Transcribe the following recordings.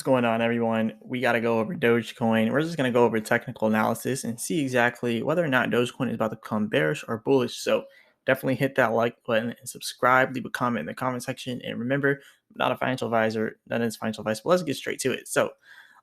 What's going on, everyone? We got to go over Dogecoin. We're just going to go over technical analysis and see exactly whether or not Dogecoin is about to become bearish or bullish. So definitely hit that like button and subscribe. Leave a comment in the comment section. And remember, I'm not a financial advisor. None is financial advice. But let's get straight to it. So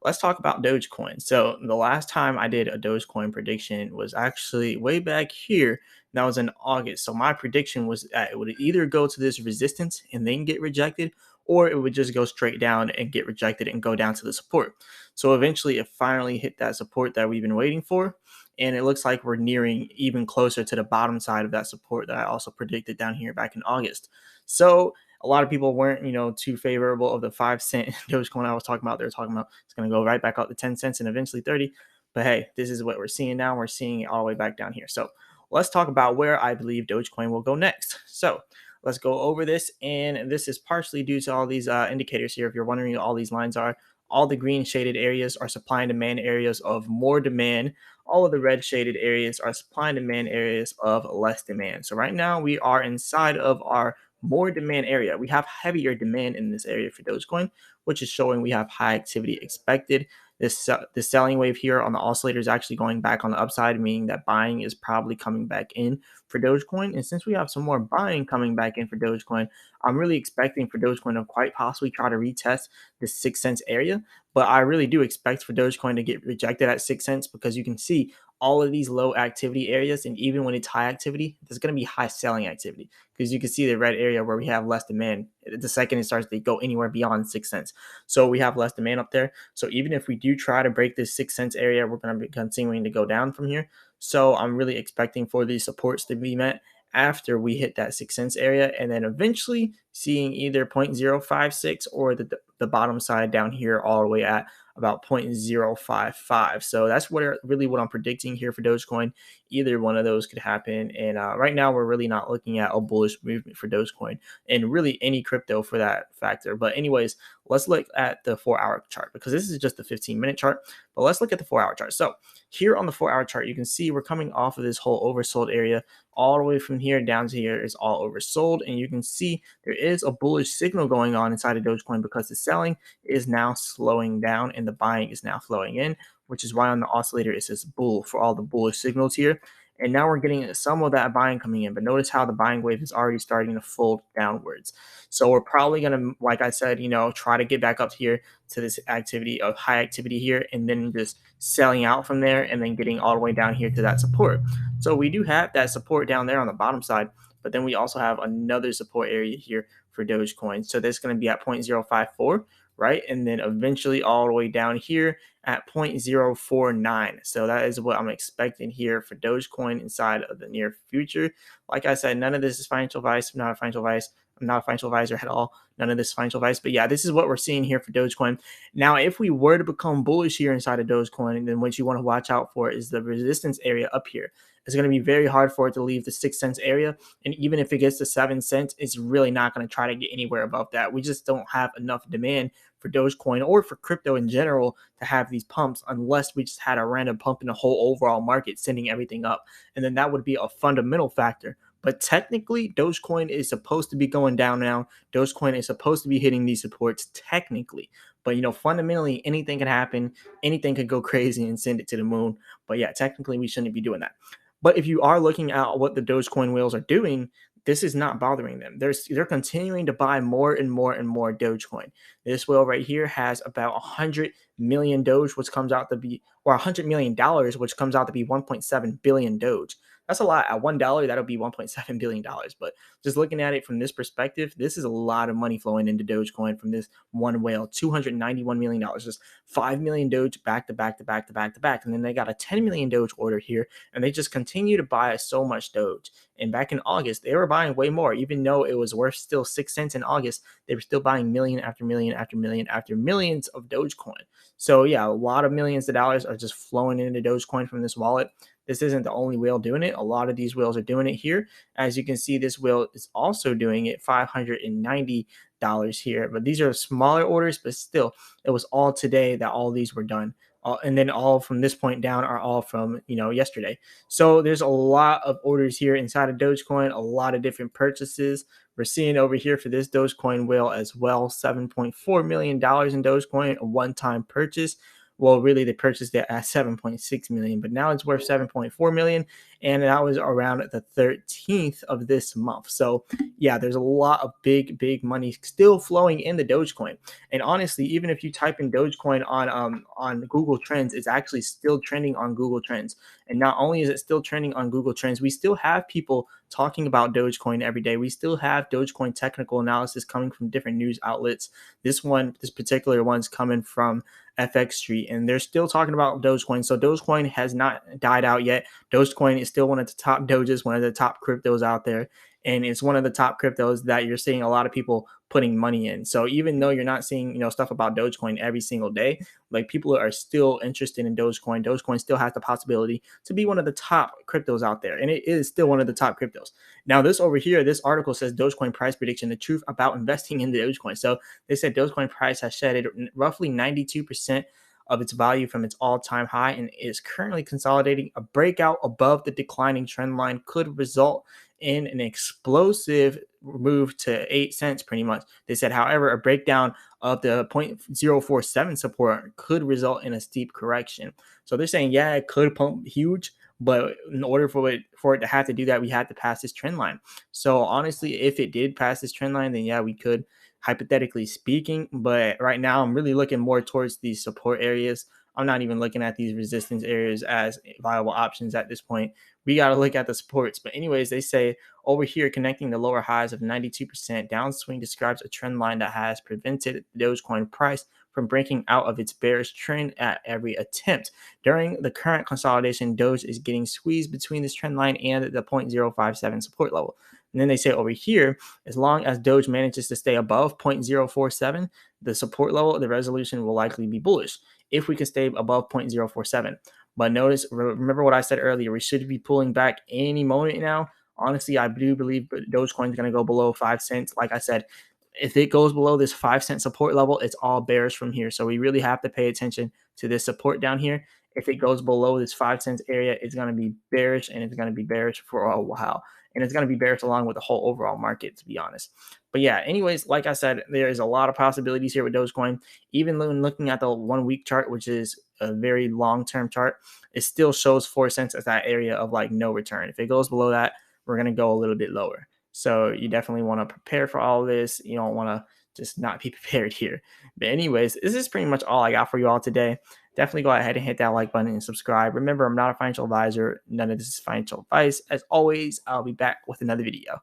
let's talk about Dogecoin. So the last time I did a Dogecoin prediction was actually way back here. And that was in August. So my prediction was that it would either go to this resistance and then get rejected, or it would just go straight down and get rejected and go down to the support. So eventually it finally hit that support that we've been waiting for. And it looks like we're nearing even closer to the bottom side of that support that I also predicted down here back in August. So a lot of people weren't, too favorable of the 5 cent Dogecoin I was talking about. They're talking about it's going to go right back up to 10 cents and eventually 30. But hey, this is what we're seeing now. We're seeing it all the way back down here. So let's talk about where I believe Dogecoin will go next. So let's go over this. And this is partially due to all these indicators here. If you're wondering what all these lines are, all the green shaded areas are supply and demand areas of more demand. All of the red shaded areas are supply and demand areas of less demand. So right now we are inside of our more demand area. We have heavier demand in this area for Dogecoin, which is showing we have high activity expected. This selling wave here on the oscillator is actually going back on the upside, meaning that buying is probably coming back in for Dogecoin. And since we have some more buying coming back in for Dogecoin, I'm really expecting for Dogecoin to quite possibly try to retest the 6 cents area. But I really do expect for Dogecoin to get rejected at 6 cents because you can see all of these low activity areas. And even when it's high activity, there's going to be high selling activity because you can see the red area where we have less demand. The second it starts to go anywhere beyond 6 cents. So we have less demand up there. So even if we do try to break this 6 cents area, we're going to be continuing to go down from here. So I'm really expecting for these supports to be met after we hit that 6 cents area, and then eventually seeing either 0.056 or the bottom side down here all the way at about 0.055. So that's what I'm predicting here for Dogecoin. Either one of those could happen. And right now we're really not looking at a bullish movement for Dogecoin and really any crypto for that factor. But anyways, let's look at the 4-hour chart because this is just the 15-minute chart. But let's look at the 4-hour chart. So here on the 4-hour chart, you can see we're coming off of this whole oversold area. All the way from here down to here is all oversold. And you can see there is a bullish signal going on inside of Dogecoin because the selling is now slowing down and the buying is now flowing in, which is why on the oscillator it says bull for all the bullish signals here. And now we're getting some of that buying coming in, but notice how the buying wave is already starting to fold downwards. So we're probably going to, like I said, try to get back up here to this activity of high activity here and then just selling out from there and then getting all the way down here to that support. So we do have that support down there on the bottom side, but then we also have another support area here for Dogecoin. So that's going to be at 0.054, right? And then eventually all the way down here at 0.049. So that is what I'm expecting here for Dogecoin inside of the near future. Like I said, none of this is financial advice. I'm not a financial advice. I'm not a financial advisor at all. None of this financial advice. But yeah, this is what we're seeing here for Dogecoin. Now, if we were to become bullish here inside of Dogecoin, then what you want to watch out for is the resistance area up here. It's going to be very hard for it to leave the 6 cents area. And even if it gets to 7 cents, it's really not going to try to get anywhere above that. We just don't have enough demand for Dogecoin or for crypto in general to have these pumps unless we just had a random pump in the whole overall market sending everything up. And then that would be a fundamental factor. But technically, Dogecoin is supposed to be going down now. Dogecoin is supposed to be hitting these supports technically. But, fundamentally, anything can happen. Anything could go crazy and send it to the moon. But yeah, technically, we shouldn't be doing that. But if you are looking at what the Dogecoin whales are doing, this is not bothering them. They're continuing to buy more and more and more Dogecoin. This whale right here has about 100 million Doge, which comes out to be, or $100 million, which comes out to be 1.7 billion Doge. That's a lot. At $1, that'll be $1.7 billion. But just looking at it from this perspective, this is a lot of money flowing into Dogecoin from this one whale. $291 million, just 5 million Doge back to back to back to back to back. And then they got a 10 million Doge order here, and they just continue to buy so much Doge. And back in August, they were buying way more, even though it was worth still 6 cents in August. They were still buying million after million after million after millions of Dogecoin. So yeah, a lot of millions of dollars are just flowing into Dogecoin from this wallet. This isn't the only whale doing it. A lot of these whales are doing it here. As you can see, this whale is also doing it. $590 dollars here. But these are smaller orders, but still, it was all today that all these were done. And then all from this point down are all from yesterday. So there's a lot of orders here inside of Dogecoin, a lot of different purchases. We're seeing over here for this Dogecoin whale as well, $7.4 million in Dogecoin, a one-time purchase. Well, really, they purchased it at 7.6 million, but now it's worth 7.4 million, and that was around the 13th of this month. So, yeah, there's a lot of big money still flowing in the Dogecoin. And honestly, even if you type in Dogecoin on Google Trends, it's actually still trending on Google Trends. And not only is it still trending on Google Trends, we still have people talking about Dogecoin every day. We still have Dogecoin technical analysis coming from different news outlets. This particular one's coming from FX Street, and they're still talking about Dogecoin. So Dogecoin has not died out yet. Dogecoin is still one of the top doges, one of the top cryptos out there. And it's one of the top cryptos that you're seeing a lot of people putting money in. So even though you're not seeing, stuff about Dogecoin every single day, like people are still interested in Dogecoin. Dogecoin still has the possibility to be one of the top cryptos out there. And it is still one of the top cryptos. Now, this over here, this article says Dogecoin price prediction, the truth about investing in the Dogecoin. So they said Dogecoin price has shedded roughly 92% of its value from its all-time high and is currently consolidating. A breakout above the declining trend line could result in an explosive move to 8 cents pretty much. They said, however, a breakdown of the 0.047 support could result in a steep correction. So they're saying, yeah, it could pump huge, but in order for it to have to do that, we had to pass this trend line. So honestly, if it did pass this trend line, then yeah, we could, hypothetically speaking. But right now, I'm really looking more towards these support areas. I'm not even looking at these resistance areas as viable options at this point. We got to look at the supports. But anyways, they say over here, connecting the lower highs of 92% downswing describes a trend line that has prevented the Dogecoin price from breaking out of its bearish trend at every attempt. During the current consolidation, Doge is getting squeezed between this trend line and the 0.057 support level. And then they say over here, as long as Doge manages to stay above 0.047, the support level, the resolution will likely be bullish if we can stay above 0.047. But notice, remember what I said earlier, we should be pulling back any moment now. Honestly, I do believe Dogecoin is going to go below 5 cents. Like I said, if it goes below this 5 cent support level, it's all bearish from here. So we really have to pay attention to this support down here. If it goes below this 5 cents area, it's going to be bearish, and it's going to be bearish for a while. And it's going to be bearish along with the whole overall market, to be honest. But yeah, anyways, like I said, there is a lot of possibilities here with Dogecoin. Even when looking at the 1 week chart, which is a very long-term chart, it still shows 4 cents as that area of like no return. If it goes below that, we're going to go a little bit lower. So you definitely want to prepare for all of this. You don't want to just not be prepared here. But anyways, this is pretty much all I got for you all today. Definitely go ahead and hit that like button and subscribe. Remember, I'm not a financial advisor. None of this is financial advice. As always, I'll be back with another video.